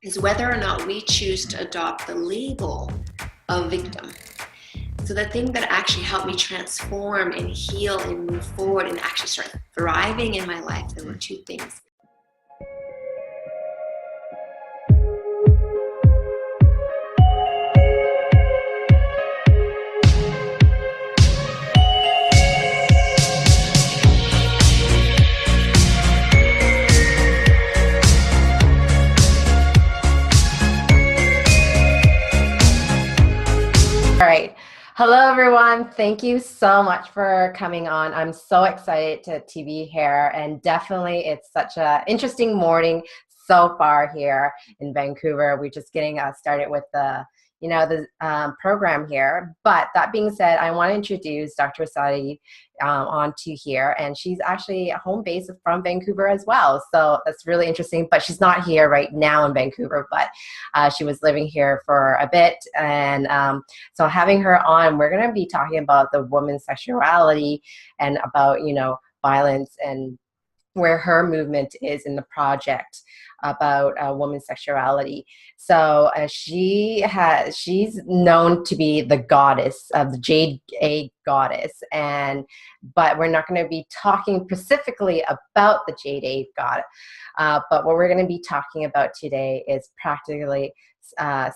is whether or not we choose to adopt the label of victim. So the thing that actually helped me transform and heal and move forward and actually start thriving in my life, there were two things. All right. Hello, everyone. Thank you so much for coming on. I'm so excited to be here, and definitely it's such an interesting morning so far here in Vancouver. We're just getting started with the program here. But that being said, I want to introduce Dr. Saida onto here, and she's actually home base from Vancouver as well. So that's really interesting. But she's not here right now in Vancouver, but she was living here for a bit, and so having her on, we're going to be talking about the woman's sexuality and about violence and where her movement is in the project about women's sexuality. So she's known to be the goddess of the Jade Egg goddess, but we're not going to be talking specifically about the Jade Egg god. But what we're going to be talking about today is practically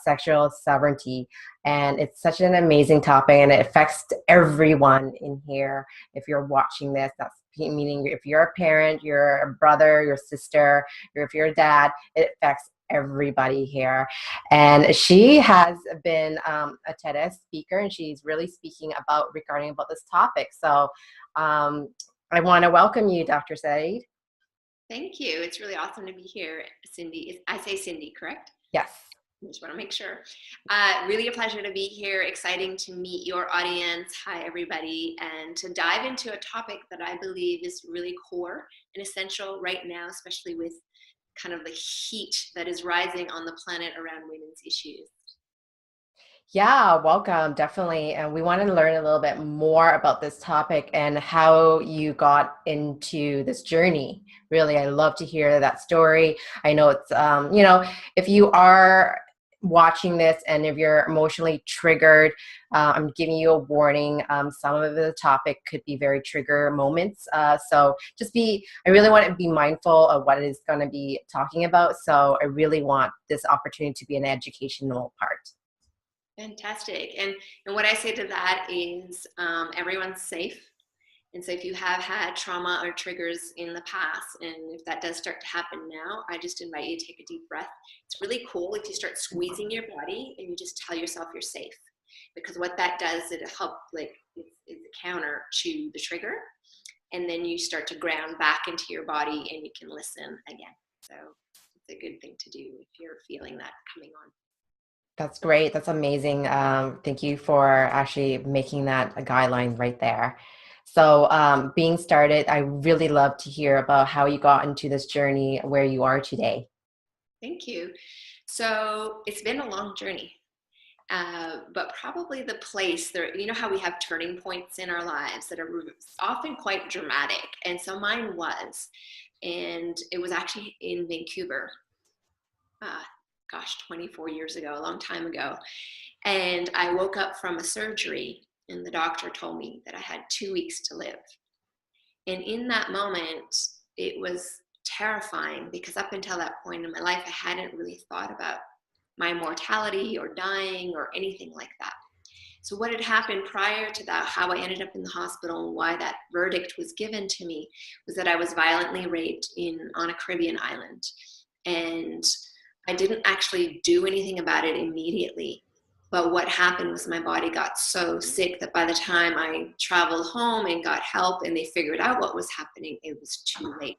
sexual sovereignty, and it's such an amazing topic, and it affects everyone in here. If you're watching this, that's meaning if you're a parent, you're a brother, your sister, or if you're a dad, it affects everybody here. And she has been a TEDx speaker, and she's really speaking regarding this topic. So I want to welcome you, Dr. Saida. Thank you. It's really awesome to be here, Cindy. I say Cindy, correct? Yes. I just want to make sure. Really a pleasure to be here. Exciting to meet your audience. Hi, everybody. And to dive into a topic that I believe is really core and essential right now, especially with kind of the heat that is rising on the planet around women's issues. Yeah, welcome. Definitely. And we want to learn a little bit more about this topic and how you got into this journey. Really, I love to hear that story. I know it's, if you are watching this and if you're emotionally triggered, I'm giving you a warning. Some of the topic could be very trigger moments. So I really want to be mindful of what it is going to be talking about. So I really want this opportunity to be an educational part. Fantastic. And what I say to that is everyone's safe. And so if you have had trauma or triggers in the past, and if that does start to happen now, I just invite you to take a deep breath. It's really cool if you start squeezing your body and you just tell yourself you're safe. Because what that does, it helps, it's a counter to the trigger. And then you start to ground back into your body and you can listen again. So it's a good thing to do if you're feeling that coming on. That's great. That's amazing. Thank you for actually making that a guideline right there. So being started, I really love to hear about how you got into this journey where you are today. Thank you. So it's been a long journey, but probably the place there, how we have turning points in our lives that are often quite dramatic. And so mine was, and it was actually in Vancouver. 24 years ago, a long time ago. And I woke up from a surgery and the doctor told me that I had 2 weeks to live. And in that moment, it was terrifying because up until that point in my life, I hadn't really thought about my mortality or dying or anything like that. So what had happened prior to that, how I ended up in the hospital and why that verdict was given to me, was that I was violently raped on a Caribbean island. And I didn't actually do anything about it immediately. But what happened was my body got so sick that by the time I traveled home and got help and they figured out what was happening, it was too late.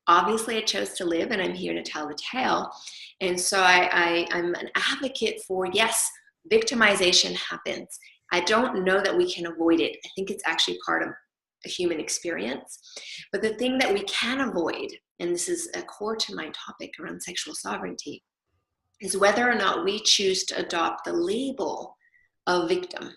Obviously, I chose to live, and I'm here to tell the tale. And so I'm an advocate for, yes, victimization happens. I don't know that we can avoid it. I think it's actually part of a human experience. But the thing that we can avoid, and this is a core to my topic around sexual sovereignty, is whether or not we choose to adopt the label of victim.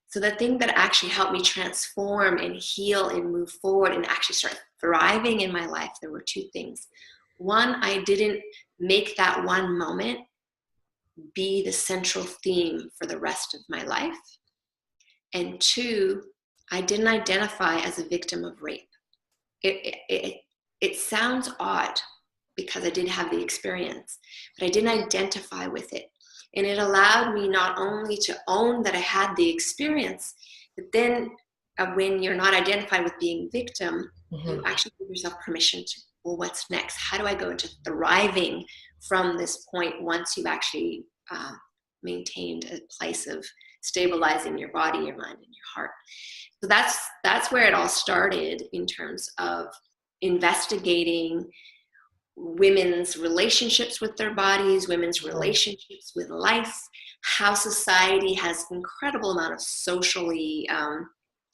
So the thing that actually helped me transform and heal and move forward and actually start thriving in my life, there were two things. One, I didn't make that one moment be the central theme for the rest of my life. And two, I didn't identify as a victim of rape. It sounds odd because I did have the experience, but I didn't identify with it. And it allowed me not only to own that I had the experience, but then when you're not identified with being victim, you actually give yourself permission to, well, what's next? How do I go into thriving from this point once you've actually maintained a place of stabilizing your body, your mind, and your heart? So that's where it all started in terms of investigating women's relationships with their bodies, women's relationships with life, how society has an incredible amount of socially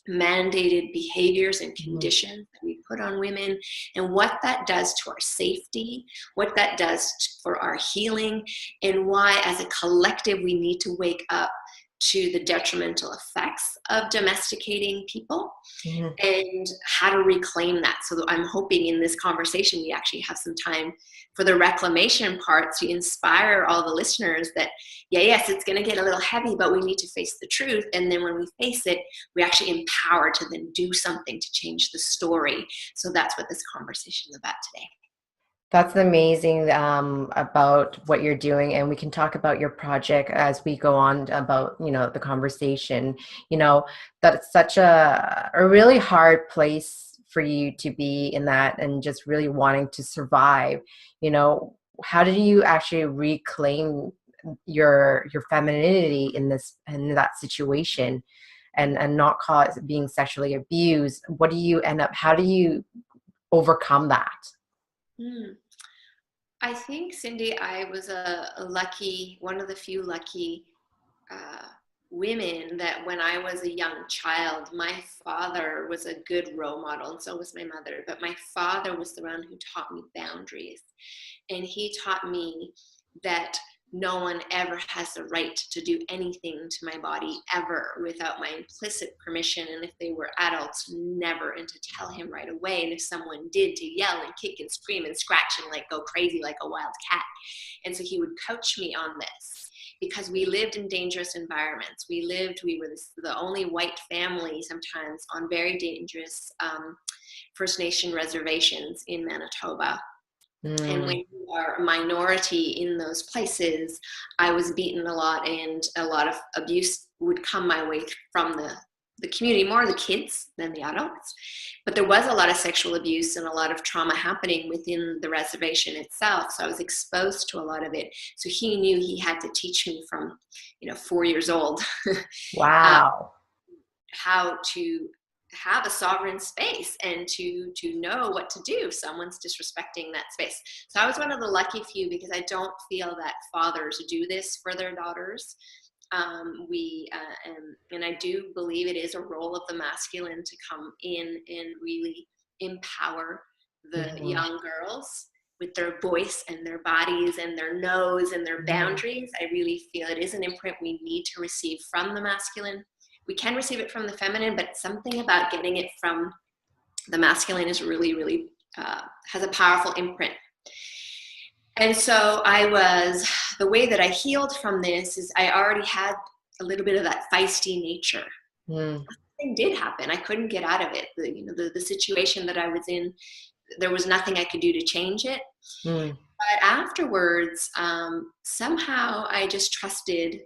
mandated behaviors and conditions that we put on women, and what that does to our safety, what that does for our healing, and why as a collective we need to wake up to the detrimental effects of domesticating people and how to reclaim that. So I'm hoping in this conversation we actually have some time for the reclamation part to inspire all the listeners that, yes, it's going to get a little heavy, but we need to face the truth. And then when we face it, we actually empower to then do something to change the story. So that's what this conversation is about today. That's amazing about what you're doing, and we can talk about your project as we go on about, the conversation. That's such a really hard place for you to be in that, and just really wanting to survive. How did you actually reclaim your femininity in that situation, and not cause being sexually abused? What do you end up? How do you overcome that? I think, Cindy, I was one of the few lucky women that when I was a young child, my father was a good role model, and so was my mother. But my father was the one who taught me boundaries. And he taught me that no one ever has the right to do anything to my body ever without my implicit permission. And if they were adults, never, and to tell him right away. And if someone did, to yell and kick and scream and scratch and go crazy like a wild cat. And so he would coach me on this because we lived in dangerous environments. We were the only white family sometimes on very dangerous First Nation reservations in Manitoba. And when you are a minority in those places, I was beaten a lot, and a lot of abuse would come my way from the community, more the kids than the adults. But there was a lot of sexual abuse and a lot of trauma happening within the reservation itself. So I was exposed to a lot of it. So he knew he had to teach me from, 4 years old. Wow. How to have a sovereign space and to know what to do if someone's disrespecting that space. So I was one of the lucky few, because I don't feel that fathers do this for their daughters. And I do believe it is a role of the masculine to come in and really empower the young girls with their voice and their bodies and their nose and their boundaries. I really feel it is an imprint we need to receive from the masculine. We can receive it from the feminine, but something about getting it from the masculine is really, really has a powerful imprint. And so the way that I healed from this is I already had a little bit of that feisty nature. Something did happen. I couldn't get out of it. The situation that I was in, there was nothing I could do to change it. But afterwards, somehow I just trusted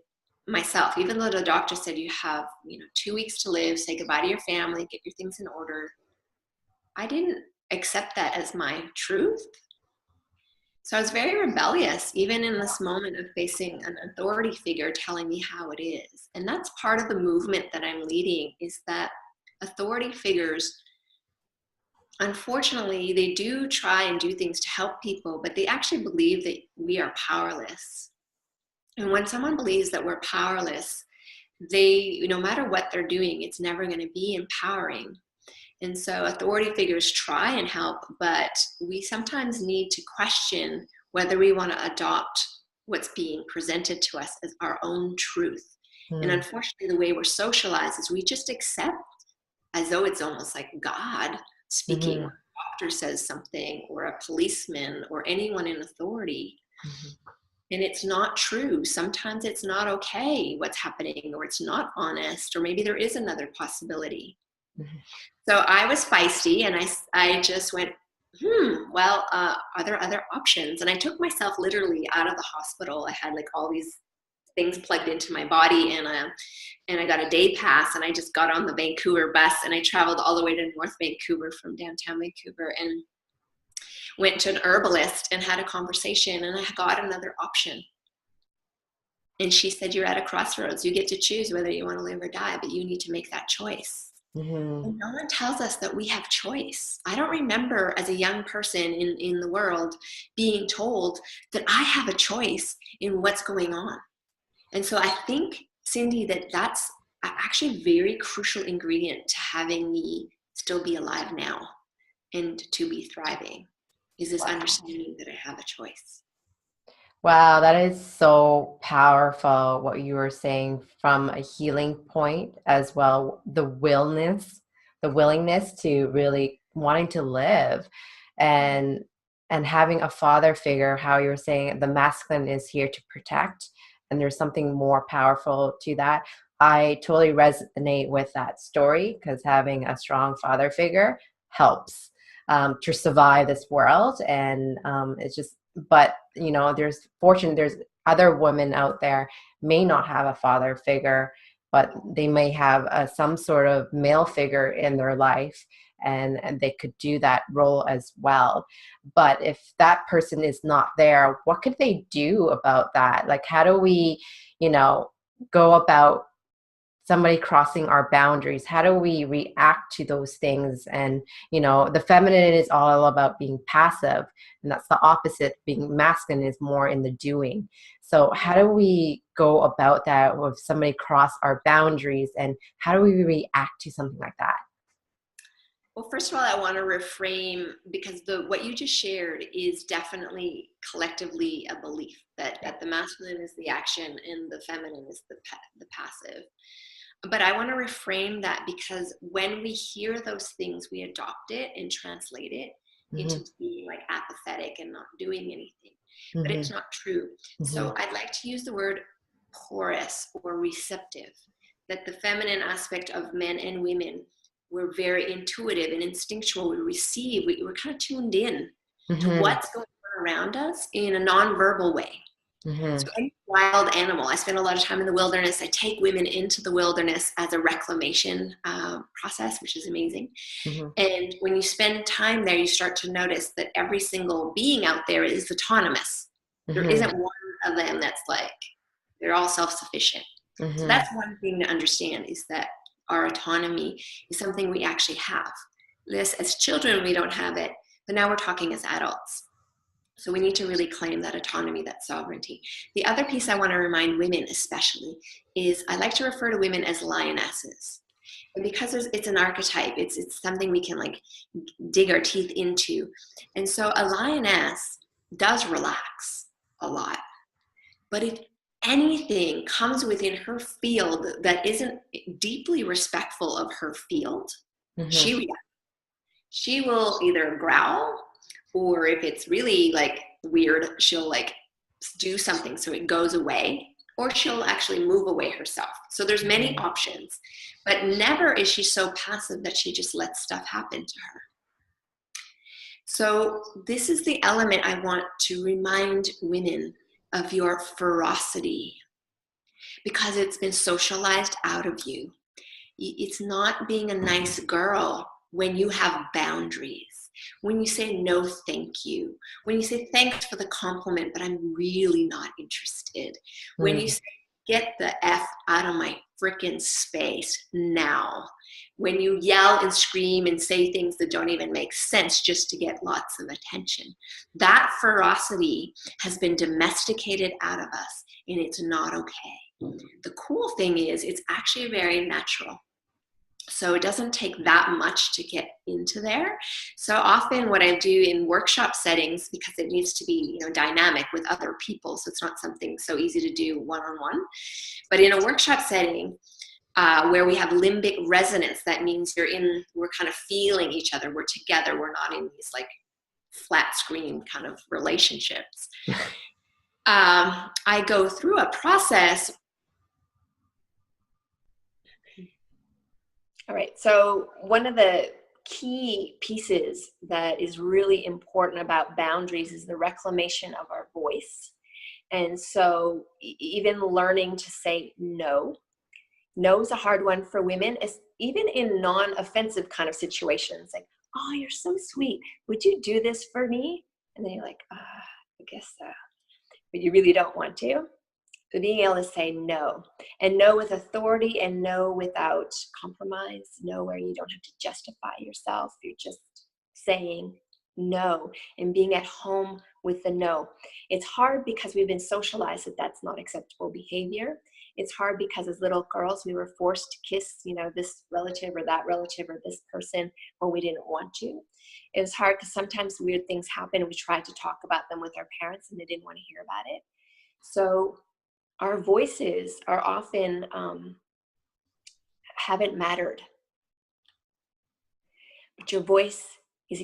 myself, even though the doctor said you have 2 weeks to live, say goodbye to your family, get your things in order. I didn't accept that as my truth. So I was very rebellious, even in this moment of facing an authority figure telling me how it is. And that's part of the movement that I'm leading, is that authority figures, unfortunately, they do try and do things to help people, but they actually believe that we are powerless. And when someone believes that we're powerless, no matter what they're doing, it's never going to be empowering. And so authority figures try and help, but we sometimes need to question whether we want to adopt what's being presented to us as our own truth. And unfortunately, the way we're socialized is we just accept as though it's almost like God speaking. When a doctor says something, or a policeman, or anyone in authority, And it's not true. Sometimes it's not okay what's happening, or it's not honest, or maybe there is another possibility. So I was feisty, and I just went, well, are there other options? And I took myself literally out of the hospital. I had like all these things plugged into my body, and I got a day pass, and I just got on the Vancouver bus, and I traveled all the way to North Vancouver from downtown Vancouver, and went to an herbalist and had a conversation, and I got another option. And she said, you're at a crossroads. You get to choose whether you want to live or die, but you need to make that choice. And no one tells us that we have choice. I don't remember as a young person in the world being told that I have a choice in what's going on. And so I think, Cindy, that's actually a very crucial ingredient to having me still be alive now and to be thriving, is this understanding that I have a choice. Wow, that is so powerful, what you were saying from a healing point as well. The willingness to really wanting to live, and having a father figure, how you were saying the masculine is here to protect, and there's something more powerful to that. I totally resonate with that story, because having a strong father figure helps to survive this world. And it's just, but there's other women out there may not have a father figure, but they may have some sort of male figure in their life, and they could do that role as well. But if that person is not there, what could they do about that? Like, how do we go about somebody crossing our boundaries? How do we react to those things? And the feminine is all about being passive, and that's the opposite. Being masculine is more in the doing. So how do we go about that if somebody cross our boundaries, and how do we react to something like that? Well, first of all, I want to reframe, because what you just shared is definitely collectively a belief that the masculine is the action and the feminine is the passive. But I want to reframe that, because when we hear those things, we adopt it and translate it into being like apathetic and not doing anything. But it's not true. So I'd like to use the word porous or receptive, that the feminine aspect of men and women, we're very intuitive and instinctual. We receive, we're kind of tuned in to what's going on around us in a nonverbal way. So any wild animal, I spend a lot of time in the wilderness. I take women into the wilderness as a reclamation process, which is amazing. And when you spend time there, you start to notice that every single being out there is autonomous. There isn't one of them that's like, they're all self-sufficient. So that's one thing to understand, is that our autonomy is something we actually have. This, as children, we don't have it, but now we're talking as adults. So we need to really claim that autonomy, that sovereignty. The other piece I want to remind women especially is I like to refer to women as lionesses. And because it's an archetype, it's something we can like dig our teeth into. And so a lioness does relax a lot. But if anything comes within her field that isn't deeply respectful of her field, she reacts. She will either growl, or if it's really like weird, she'll like do something so it goes away, or she'll actually move away herself. So there's many options, but never is she so passive that she just lets stuff happen to her. So this is the element I want to remind women of: your ferocity, because it's been socialized out of you. It's not being a nice girl when you have boundaries. When you say no thank you, when you say thanks for the compliment, but I'm really not interested. When you say get the F out of my frickin' space now. When you yell and scream and say things that don't even make sense just to get lots of attention. That ferocity has been domesticated out of us, and it's not okay. The cool thing is it's actually very natural. So it doesn't take that much to get into there. So often what I do in workshop settings, because it needs to be, dynamic with other people, so it's not something so easy to do one-on-one, but in a workshop setting where we have limbic resonance, that means we're kind of feeling each other, we're together, we're not in these like flat screen kind of relationships. I go through a process. All right, so one of the key pieces that is really important about boundaries is the reclamation of our voice. And so even learning to say no. No is a hard one for women, even in non-offensive kind of situations. Like, oh, you're so sweet. Would you do this for me? And then you're like, I guess so. But you really don't want to. But being able to say no, and no with authority, and no without compromise, no where you don't have to justify yourself. You're just saying no and being at home with the no. It's hard because we've been socialized that that's not acceptable behavior. It's hard because as little girls, we were forced to kiss, this relative or that relative or this person when we didn't want to. It was hard because sometimes weird things happen and we tried to talk about them with our parents and they didn't want to hear about it. So our voices are often haven't mattered. But your voice is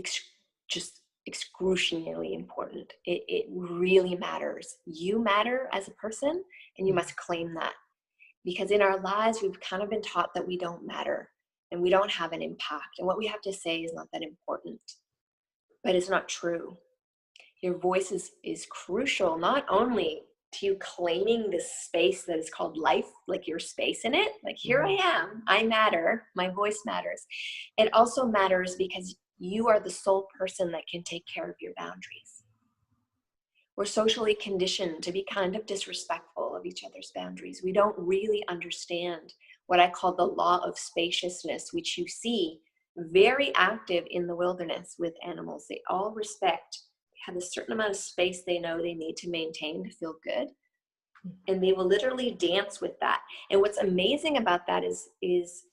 just excruciatingly important. It really matters. You matter as a person, and you must claim that. Because in our lives, we've kind of been taught that we don't matter and we don't have an impact. And what we have to say is not that important. But it's not true. Your voice is crucial, not only to you claiming this space that is called life, like your space in it, like here I am, I matter, my voice matters. It also matters because you are the sole person that can take care of your boundaries. We're socially conditioned to be kind of disrespectful of each other's boundaries. We don't really understand what I call the law of spaciousness, which you see very active in the wilderness with animals. They all respect, have a certain amount of space they know they need to maintain to feel good. And they will literally dance with that. And what's amazing about that is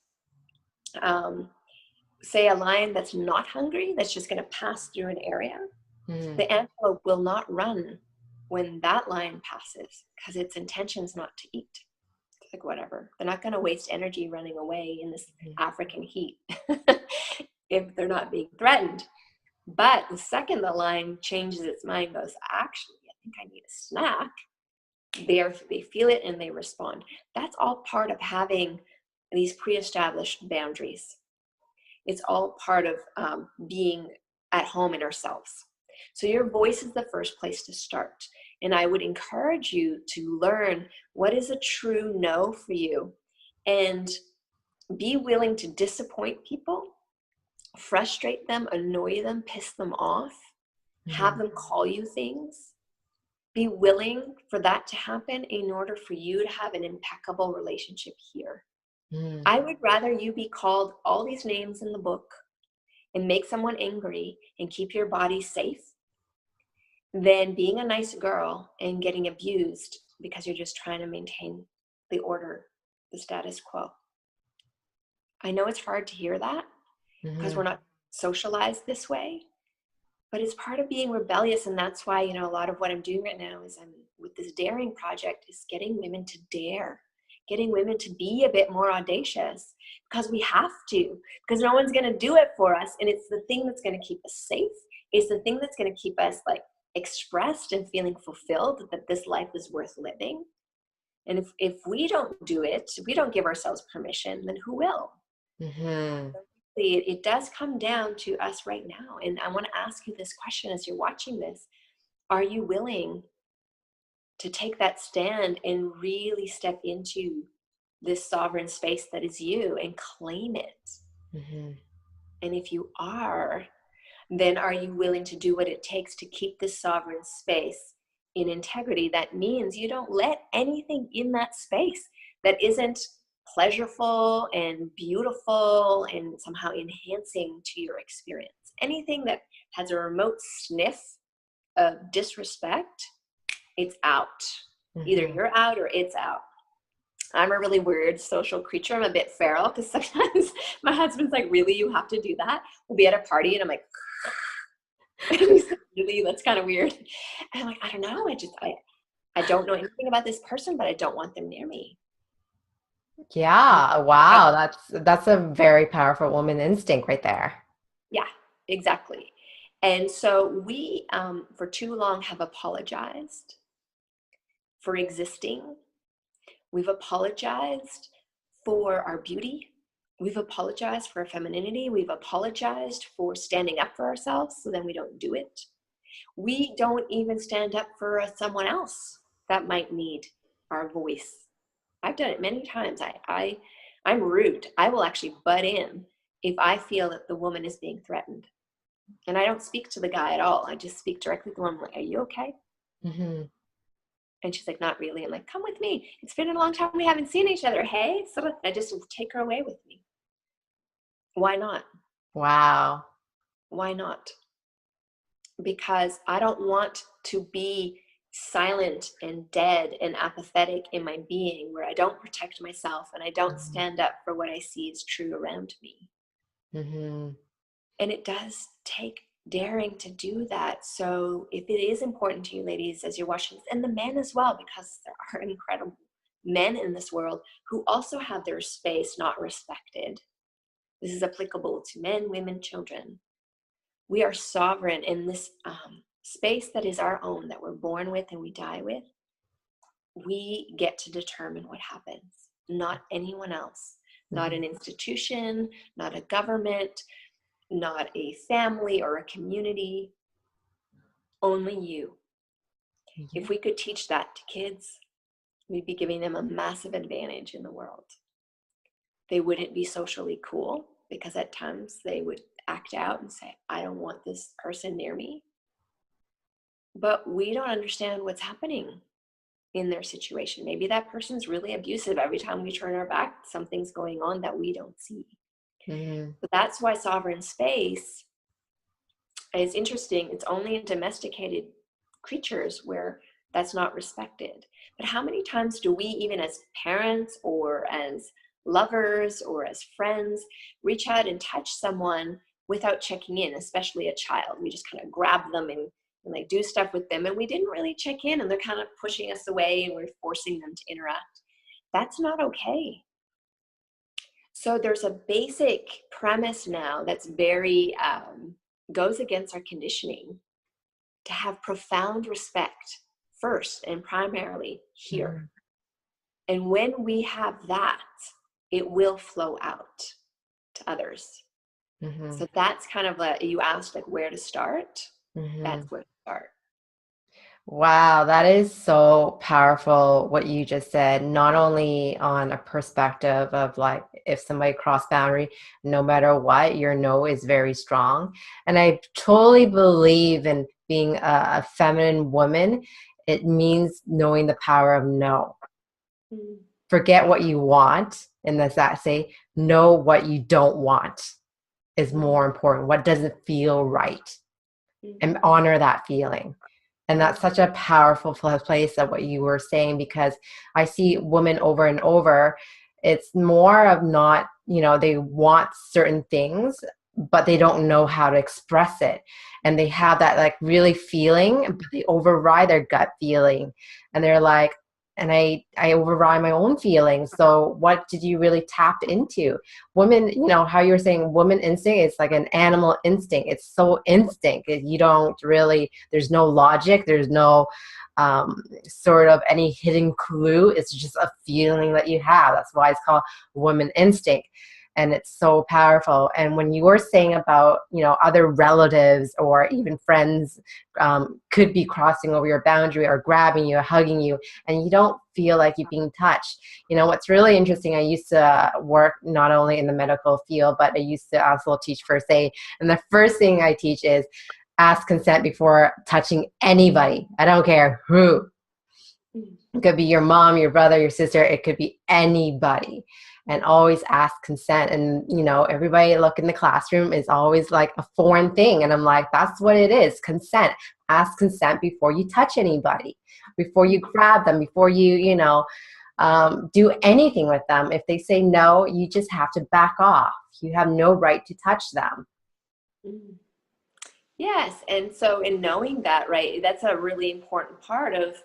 say a lion that's not hungry, that's just going to pass through an area. The antelope will not run when that lion passes because its intention is not to eat. It's like, whatever. They're not going to waste energy running away in this African heat if they're not being threatened. But the second the lion changes its mind, goes, actually, I think I need a snack, they feel it and they respond. That's all part of having these pre-established boundaries. It's all part of being at home in ourselves. So your voice is the first place to start. And I would encourage you to learn what is a true no for you and be willing to disappoint people, frustrate them, annoy them, piss them off, have them call you things. Be willing for that to happen in order for you to have an impeccable relationship here. I would rather you be called all these names in the book and make someone angry and keep your body safe than being a nice girl and getting abused because you're just trying to maintain the order, the status quo. I know it's hard to hear that because we're not socialized this way, but it's part of being rebellious. And that's why, a lot of what I'm doing right now is I'm with this daring project is getting women to dare, getting women to be a bit more audacious because we have to, because no one's going to do it for us. And it's the thing that's going to keep us safe. It's the thing that's going to keep us expressed and feeling fulfilled that this life is worth living. And if we don't do it, if we don't give ourselves permission, then who will? It does come down to us right now. And I want to ask you this question as you're watching this. Are you willing to take that stand and really step into this sovereign space that is you and claim it? And if you are, then are you willing to do what it takes to keep this sovereign space in integrity? That means you don't let anything in that space that isn't pleasurable and beautiful and somehow enhancing to your experience. Anything that has a remote sniff of disrespect, it's out. Either you're out or it's out. I'm a really weird social creature. I'm a bit feral because sometimes my husband's like, really, you have to do that? We'll be at a party and I'm like, and he's like, really, that's kind of weird. And I'm like, I don't know. I don't know anything about this person, but I don't want them near me. Yeah. Wow. That's a very powerful woman instinct right there. Yeah, exactly. And so we, for too long, have apologized for existing. We've apologized for our beauty. We've apologized for our femininity. We've apologized for standing up for ourselves, so then we don't do it. We don't even stand up for someone else that might need our voice. I've done it many times. I'm rude. I will actually butt in if I feel that the woman is being threatened. And I don't speak to the guy at all. I just speak directly to the woman. I'm like, are you okay? Mm-hmm. And she's like, not really. I'm like, come with me. It's been a long time. We haven't seen each other. Hey, so I just take her away with me. Why not? Wow. Why not? Because I don't want to be silent and dead and apathetic in my being, where I don't protect myself and I don't stand up for what I see is true around me. Mm-hmm. And it does take daring to do that. So if it is important to you, ladies, as you're watching this, and the men as well, because there are incredible men in this world who also have their space not respected. This is applicable to men, women, children. We are sovereign in this space that is our own, that we're born with and we die with. We get to determine what happens, not anyone else, not an institution, not a government, not a family or a community, only you. If we could teach that to kids, we'd be giving them a massive advantage in the world. They wouldn't be socially cool, because at times they would act out and say, I don't want this person near me. But we don't understand what's happening in their situation. Maybe that person's really abusive. Every time we turn our back, something's going on that we don't see. Mm-hmm. But that's why sovereign space is interesting. It's only in domesticated creatures where that's not respected. But how many times do we, even as parents or as lovers or as friends, reach out and touch someone without checking in, especially a child? We just kind of grab them and like do stuff with them, and we didn't really check in, and they're kind of pushing us away and we're forcing them to interact. That's not okay. So there's a basic premise now that's very goes against our conditioning, to have profound respect first and primarily here. And when we have that, it will flow out to others. So that's kind of you asked like where to start. That's where to start. Wow, that is so powerful what you just said, not only on a perspective of like if somebody crossed boundary, no matter what, your no is very strong. And I totally believe in being a feminine woman. It means knowing the power of no. Forget what you want, and that's that say, know what you don't want is more important. What doesn't feel right, and honor that feeling. And that's such a powerful place of what you were saying, because I see women over and over. It's more of not, they want certain things, but they don't know how to express it. And they have that like really feeling, but they override their gut feeling. And they're like, and I override my own feelings. So what did you really tap into? Women, how you were saying woman instinct, it's like an animal instinct. It's so instinct. You don't really, there's no logic. There's no sort of any hidden clue. It's just a feeling that you have. That's why it's called woman instinct. And it's so powerful. And when you were saying about, other relatives or even friends could be crossing over your boundary or grabbing you, hugging you, and you don't feel like you're being touched. What's really interesting, I used to work not only in the medical field, but I used to also teach first aid. And the first thing I teach is ask consent before touching anybody. I don't care who. It could be your mom, your brother, your sister. It could be anybody. And always ask consent. And, everybody look in the classroom is always like a foreign thing. And I'm like, that's what it is. Consent. Ask consent before you touch anybody, before you grab them, before you, do anything with them. If they say no, you just have to back off. You have no right to touch them. Yes. And so in knowing that, right, that's a really important part of,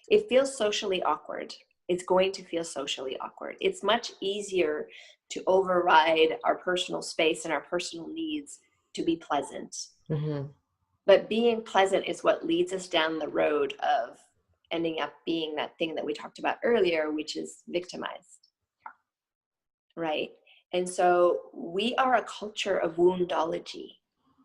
it feels socially awkward. It's going to feel socially awkward. It's much easier to override our personal space and our personal needs to be pleasant. But being pleasant is what leads us down the road of ending up being that thing that we talked about earlier, which is victimized, right? And so we are a culture of woundology.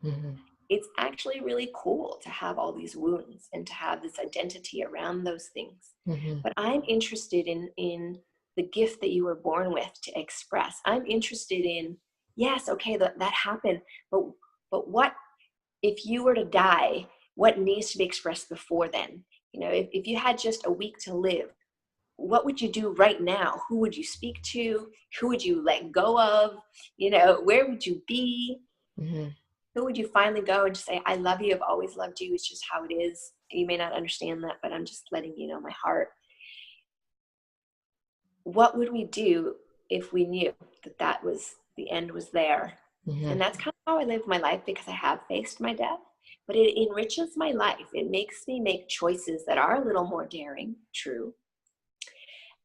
Mm-hmm. It's actually really cool to have all these wounds and to have this identity around those things. Mm-hmm. But I'm interested in the gift that you were born with to express. I'm interested in, yes, okay, that happened, but what if you were to die? What needs to be expressed before then? You know, if you had just a week to live, what would you do right now? Who would you speak to? Who would you let go of? You know, where would you be? Mm-hmm. Who would you finally go and just say, I love you, I've always loved you, it's just how it is. You may not understand that, but I'm just letting you know my heart. What would we do if we knew that that was the end was there? Mm-hmm. And that's kind of how I live my life, because I have faced my death, but it enriches my life. It makes me make choices that are a little more daring, true.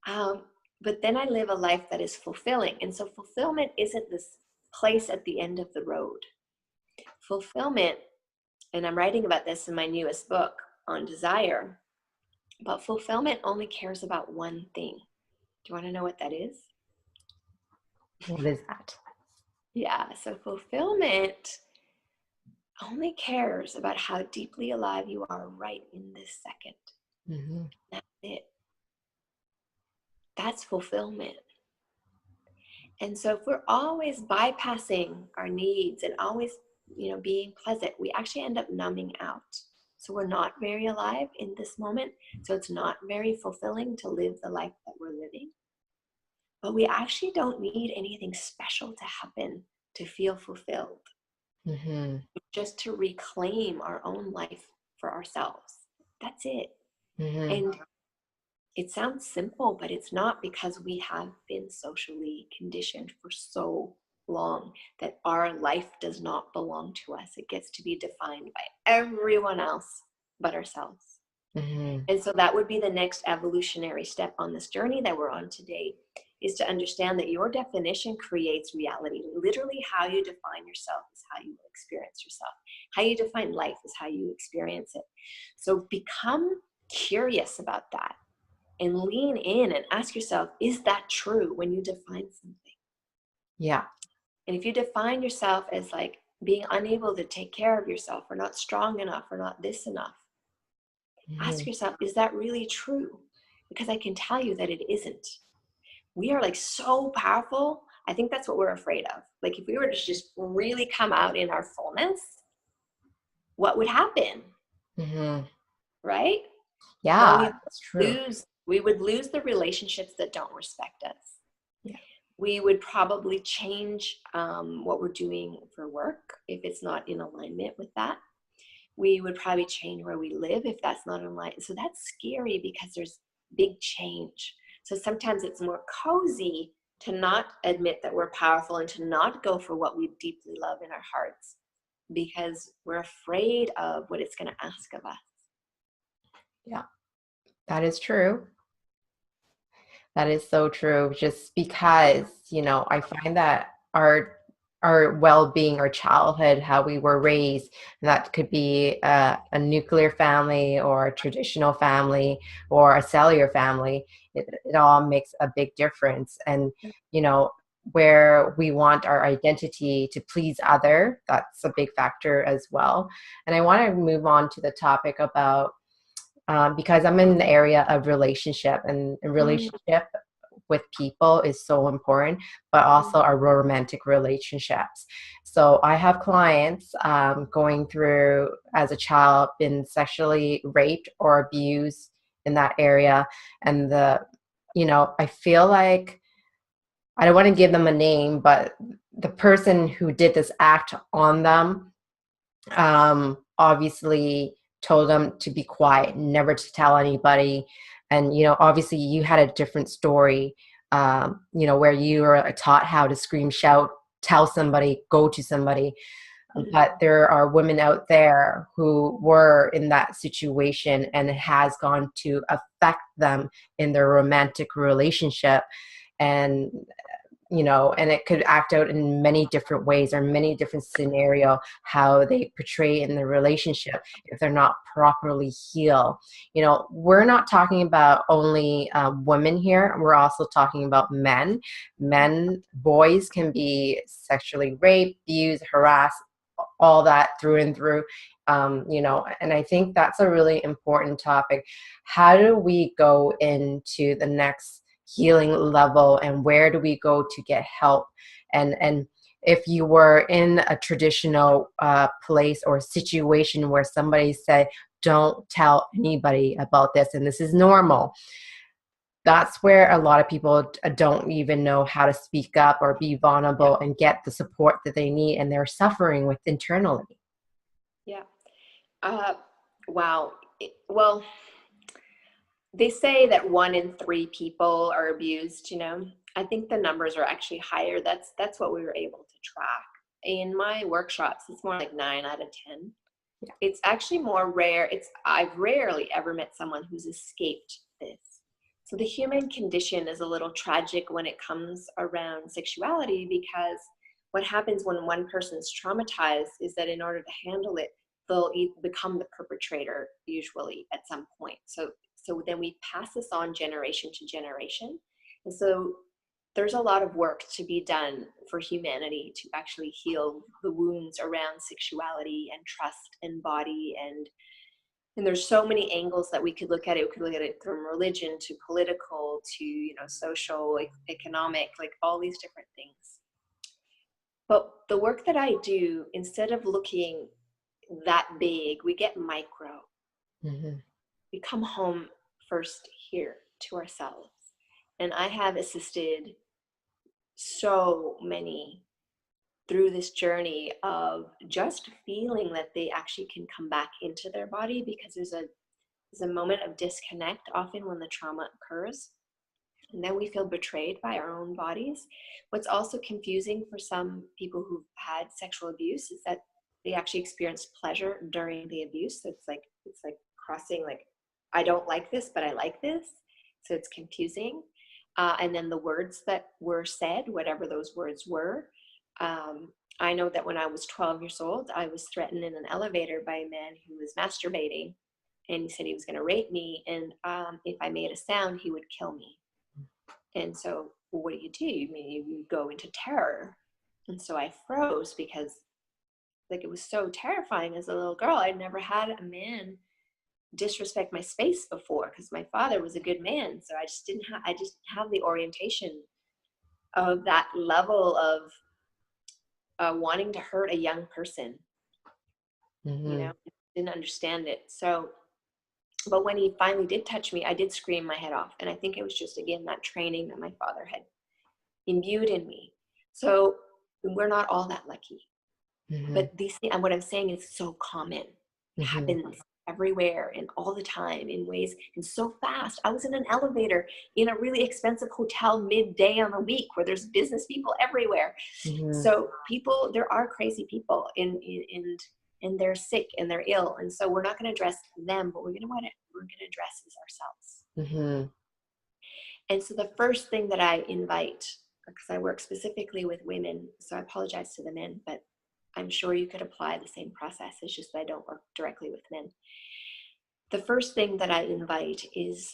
But then I live a life that is fulfilling. And so fulfillment isn't this place at the end of the road. Fulfillment, and I'm writing about this in my newest book on desire, but fulfillment only cares about one thing. Do you want to know what that is? What is that? Yeah, so fulfillment only cares about how deeply alive you are right in this second. Mm-hmm. That's it. That's fulfillment. And so if we're always bypassing our needs and always, being pleasant, we actually end up numbing out. So we're not very alive in this moment. So it's not very fulfilling to live the life that we're living. But we actually don't need anything special to happen to feel fulfilled. Mm-hmm. Just to reclaim our own life for ourselves. That's it. Mm-hmm. And it sounds simple, but it's not, because we have been socially conditioned for so long that our life does not belong to us. It gets to be defined by everyone else but ourselves. Mm-hmm. And so that would be the next evolutionary step on this journey that we're on today, is to understand that your definition creates reality. Literally, how you define yourself is how you will experience yourself. How you define life is how you experience it. So become curious about that and lean in and ask yourself, is that true when you define something? Yeah. And if you define yourself as like being unable to take care of yourself, or not strong enough, or not this enough, ask yourself, is that really true? Because I can tell you that it isn't. We are like so powerful. I think that's what we're afraid of. Like if we were to just really come out in our fullness, what would happen? Mm-hmm. Right? Yeah, Well, that's true. we would lose the relationships that don't respect us. Yeah. We would probably change what we're doing for work if it's not in alignment with that. We would probably change where we live if that's not in line. So that's scary, because there's big change. So sometimes it's more cozy to not admit that we're powerful and to not go for what we deeply love in our hearts, because we're afraid of what it's going to ask of us. Yeah, that is true. That is so true. Just because, I find that our well-being, our childhood, how we were raised, and that could be a nuclear family or a traditional family or a cellular family. It all makes a big difference. And, where we want our identity to please other, that's a big factor as well. And I want to move on to the topic about because I'm in the area of relationship, and relationship with people is so important, but also our romantic relationships. So I have clients going through, as a child, been sexually raped or abused in that area. And I feel like, I don't want to give them a name, but the person who did this act on them obviously told them to be quiet, never to tell anybody. And, obviously you had a different story, where you were taught how to scream, shout, tell somebody, go to somebody. But there are women out there who were in that situation, and it has gone to affect them in their romantic relationship. And, and it could act out in many different ways or many different scenario, how they portray in the relationship if they're not properly healed. We're not talking about only women here. We're also talking about men. Boys can be sexually raped, abused, harassed, all that through and through. And I think that's a really important topic. How do we go into the next healing level, and where do we go to get help? And if you were in a traditional place or situation where somebody said, don't tell anybody about this and this is normal, that's where a lot of people don't even know how to speak up or be vulnerable and get the support that they need, and they're suffering with internally. Yeah. Wow. Well, they say that 1 in 3 people are abused, I think the numbers are actually higher. That's what we were able to track. In my workshops, it's more like 9 out of 10. Yeah. It's actually more rare. I've rarely ever met someone who's escaped this. So the human condition is a little tragic when it comes around sexuality, because what happens when one person's traumatized is that in order to handle it, they'll become the perpetrator usually at some point. So then we pass this on generation to generation. And so there's a lot of work to be done for humanity to actually heal the wounds around sexuality and trust and body. And there's so many angles that we could look at it. We could look at it from religion to political to, social, economic, like all these different things. But the work that I do, instead of looking that big, we get micro. Mm-hmm. We come home first here to ourselves. And I have assisted so many through this journey of just feeling that they actually can come back into their body, because there's a moment of disconnect often when the trauma occurs. And then we feel betrayed by our own bodies. What's also confusing for some people who've had sexual abuse is that they actually experience pleasure during the abuse. So it's like crossing, like, I don't like this, but I like this. So it's confusing. And then the words that were said, whatever those words were. I know that when I was 12 years old, I was threatened in an elevator by a man who was masturbating. And he said he was going to rape me. And if I made a sound, he would kill me. And so what do? You go into terror. And so I froze, because it was so terrifying as a little girl. I'd never had a man disrespect my space before, because my father was a good man. So I just didn't have the orientation of that level of wanting to hurt a young person. Mm-hmm. Didn't understand it. So, but when he finally did touch me, I did scream my head off. And I think it was just, again, that training that my father had imbued in me. So we're not all that lucky. Mm-hmm. But these things, and what I'm saying is so common. It mm-hmm. happens everywhere and all the time in ways, and so fast. I was in an elevator in a really expensive hotel midday on the week where there's business people everywhere. Mm-hmm. So there are crazy people and they're sick and they're ill. And so we're not going to address them, but we're going to address is ourselves. Mm-hmm. And so the first thing that I invite, because I work specifically with women, so I apologize to the men, but I'm sure you could apply the same process. It's just that I don't work directly with men. The first thing that I invite is